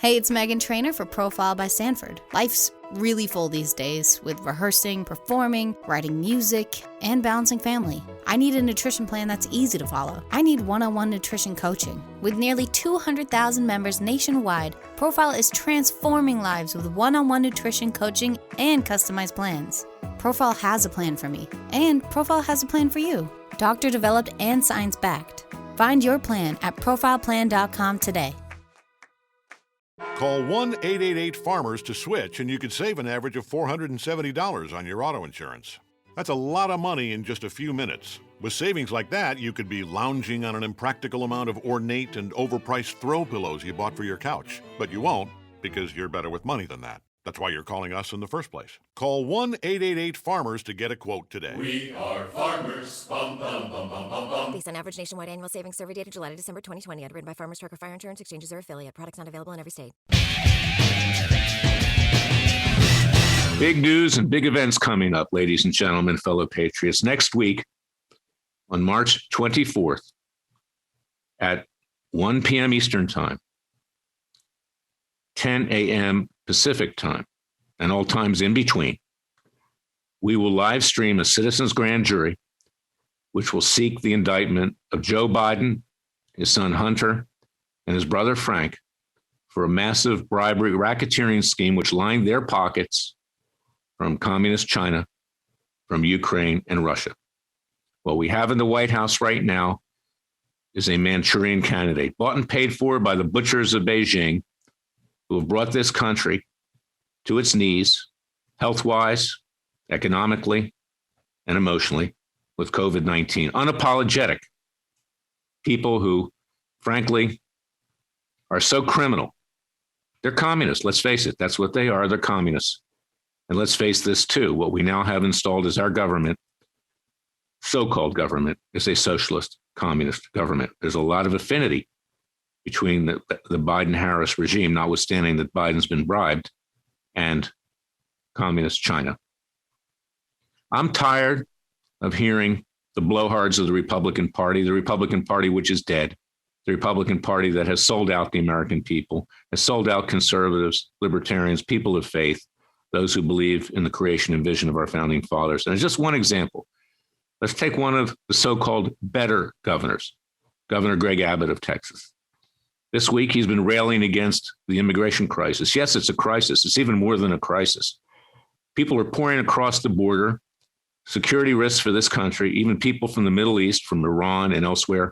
Hey, it's Megan Trainor for Profile by Sanford. Life's really full these days with rehearsing, performing, writing music, and balancing family. I need a nutrition plan that's easy to follow. I need one-on-one nutrition coaching. With nearly 200,000 members nationwide, Profile is transforming lives with one-on-one nutrition coaching and customized plans. Profile has a plan for me, and Profile has a plan for you. Doctor developed and science backed. Find your plan at profileplan.com today. Call 1-888-FARMERS to switch, and you could save an average of $470 on your auto insurance. That's a lot of money in just a few minutes. With savings like that, you could be lounging on an impractical amount of ornate and overpriced throw pillows you bought for your couch. But you won't, because you're better with money than that. That's why you're calling us in the first place. Call 1-888-FARMERS to get a quote today. We are farmers. Bum, bum, bum, bum, bum, bum. Based on average nationwide annual savings survey data July to December 2020. Underwritten by Farmers Truck or Fire Insurance Exchanges or affiliate. Products not available in every state. Big news and big events coming up, ladies and gentlemen, fellow patriots. Next week, on March 24th, at 1 p.m. Eastern Time, 10 a.m. Pacific Time, and all times in between, we will live stream a citizens grand jury, which will seek the indictment of Joe Biden, his son Hunter, and his brother Frank for a massive bribery racketeering scheme which lined their pockets from communist China, from Ukraine and Russia. What we have in the White House right now is a Manchurian candidate, bought and paid for by the butchers of Beijing, who have brought this country to its knees, health-wise, economically, and emotionally, with COVID-19. Unapologetic people who, frankly, are so criminal. They're communists. Let's face it. That's what they are. They're communists. And let's face this, too. What we now have installed as our government, so-called government, is a socialist communist government. There's a lot of affinity between the Biden-Harris regime, notwithstanding that Biden's been bribed, and communist China. I'm tired of hearing the blowhards of the Republican Party which is dead, the Republican Party that has sold out the American people, has sold out conservatives, libertarians, people of faith, those who believe in the creation and vision of our founding fathers. And it's just one example. Let's take one of the so-called better governors, Governor Greg Abbott of Texas. This week, he's been railing against the immigration crisis. Yes, it's a crisis. It's even more than a crisis. People are pouring across the border, security risks for this country, even people from the Middle East, from Iran and elsewhere.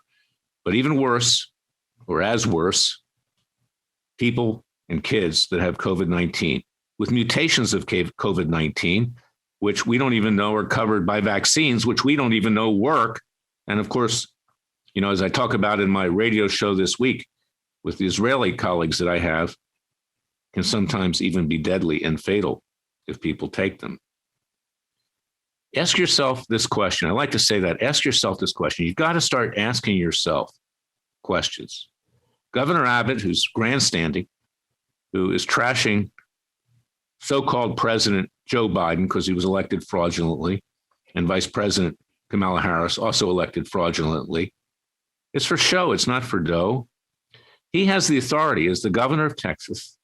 But even worse, or as worse, people and kids that have COVID-19 with mutations of COVID-19, which we don't even know are covered by vaccines, which we don't even know work. And of course, you know, as I talk about in my radio show this week, with the Israeli colleagues that I have, can sometimes even be deadly and fatal if people take them. Ask yourself this question. I like to say that. Ask yourself this question. You've got to start asking yourself questions. Governor Abbott, who's grandstanding, who is trashing so-called President Joe Biden because he was elected fraudulently, and Vice President Kamala Harris, also elected fraudulently. It's for show. It's not for dough. He has the authority as the governor of Texas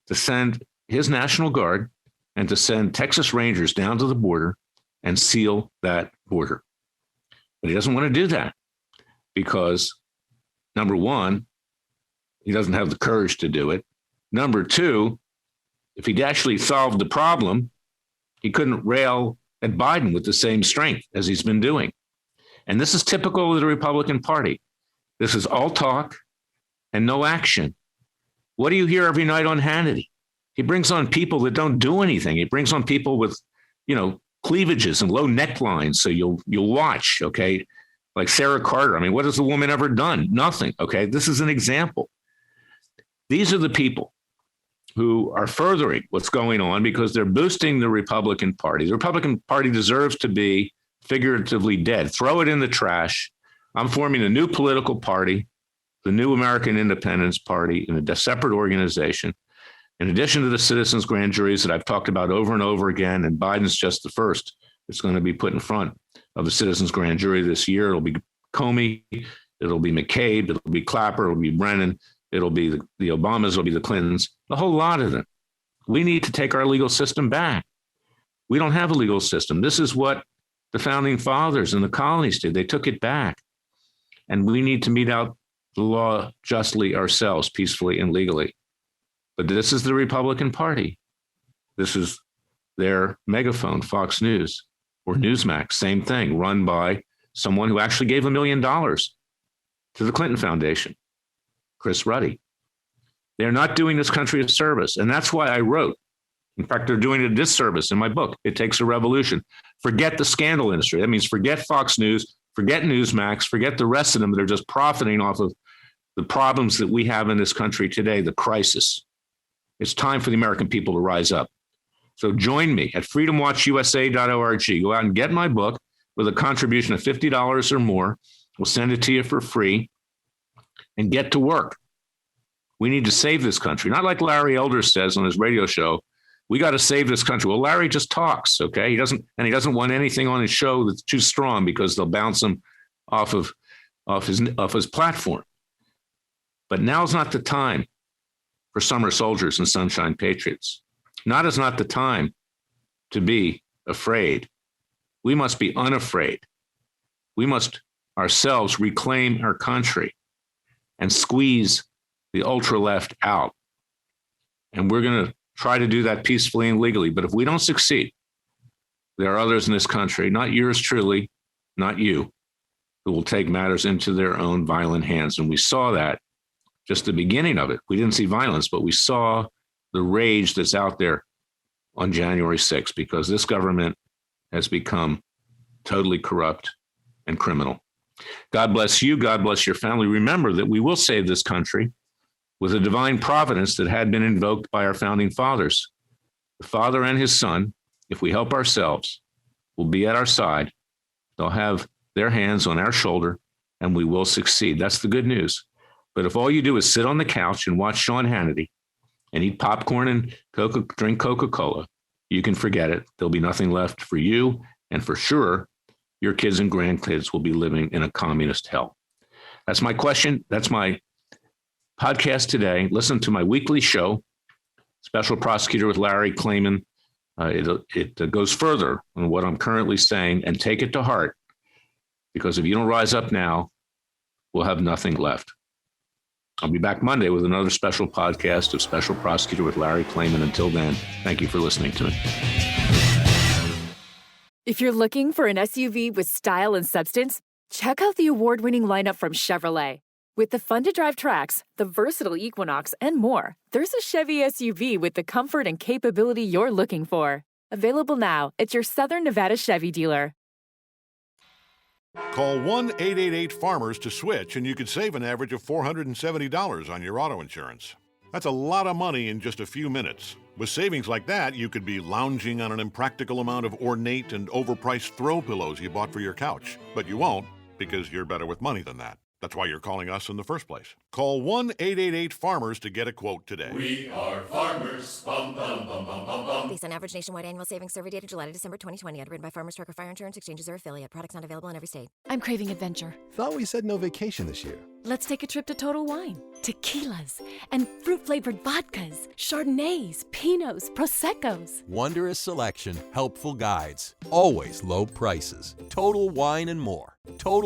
to send his National Guard and to send Texas Rangers down to the border and seal that border. But he doesn't want to do that because, number one, he doesn't have the courage to do it. Number two, if he'd actually solved the problem, he couldn't rail at Biden with the same strength as he's been doing. And this is typical of the Republican Party. This is all talk and no action. What do you hear every night on Hannity? He brings on people that don't do anything. He brings on people with, you know, cleavages and low necklines. So you'll watch, okay? Like Sarah Carter. I mean, what has the woman ever done? Nothing, okay? This is an example. These are the people who are furthering what's going on because they're boosting the Republican Party. The Republican Party deserves to be figuratively dead. Throw it in the trash. I'm forming a new political party, the New American Independence Party, in a separate organization. In addition to the citizens' grand juries that I've talked about over and over again, and Biden's just the first that's going to be put in front of the citizens' grand jury this year. It'll be Comey, it'll be McCabe, it'll be Clapper, it'll be Brennan, It'll be the Obamas, it'll be the Clintons, a whole lot of them. We need to take our legal system back. We don't have a legal system. This is what the founding fathers and the colonies did. They took it back. And we need to mete out the law justly ourselves, peacefully and legally. But this is the Republican Party. This is their megaphone, Fox News or Newsmax, same thing, run by someone who actually gave $1 million to the Clinton Foundation, Chris Ruddy. They're not doing this country a service. And that's why I wrote, in fact, they're doing a disservice in my book, It Takes a Revolution. Forget the scandal industry. That means forget Fox News, forget Newsmax, forget the rest of them that are just profiting off of the problems that we have in this country today, the crisis. It's time for the American people to rise up. So join me at freedomwatchusa.org. Go out and get my book with a contribution of $50 or more. We'll send it to you for free and get to work. We need to save this country. Not like Larry Elder says on his radio show, we got to save this country. Well, Larry just talks, okay? He doesn't want anything on his show that's too strong because they'll bounce him off his platform. But now's not the time for summer soldiers and sunshine patriots. Now is not the time to be afraid. We must be unafraid. We must ourselves reclaim our country and squeeze the ultra left out. And we're going to try to do that peacefully and legally. But if we don't succeed, there are others in this country, not yours truly, not you, who will take matters into their own violent hands. And we saw that just the beginning of it. We didn't see violence, but we saw the rage that's out there on January 6th, because this government has become totally corrupt and criminal. God bless you. God bless your family. Remember that we will save this country with a divine providence that had been invoked by our founding fathers. The Father and his Son, if we help ourselves, will be at our side. They'll have their hands on our shoulder, and we will succeed. That's the good news. But if all you do is sit on the couch and watch Sean Hannity and eat popcorn and drink Coca-Cola, you can forget it. There'll be nothing left for you, and for sure, your kids and grandkids will be living in a communist hell. That's my question. That's my podcast today. Listen to my weekly show, Special Prosecutor with Larry Klayman. It goes further than what I'm currently saying, and take it to heart, because if you don't rise up now, we'll have nothing left. I'll be back Monday with another special podcast of Special Prosecutor with Larry Klayman. Until then, thank you for listening to me. If you're looking for an SUV with style and substance, check out the award-winning lineup from Chevrolet. With the fun-to-drive Trax, the versatile Equinox, and more, there's a Chevy SUV with the comfort and capability you're looking for. Available now at your Southern Nevada Chevy dealer. Call 1-888-FARMERS to switch, and you could save an average of $470 on your auto insurance. That's a lot of money in just a few minutes. With savings like that, you could be lounging on an impractical amount of ornate and overpriced throw pillows you bought for your couch. But you won't, because you're better with money than that. That's why you're calling us in the first place. Call 1-888-FARMERS to get a quote today. We are farmers. Bum, bum, bum, bum, bum, bum. Based on average nationwide annual savings survey data July to December 2020, underwritten by Farmers Trucker Fire Insurance Exchanges or affiliate. Products not available in every state. I'm craving adventure. Thought we said no vacation this year. Let's take a trip to Total Wine. Tequilas and fruit-flavored vodkas, Chardonnays, Pinots, Proseccos. Wondrous selection, helpful guides, always low prices. Total Wine and more. Total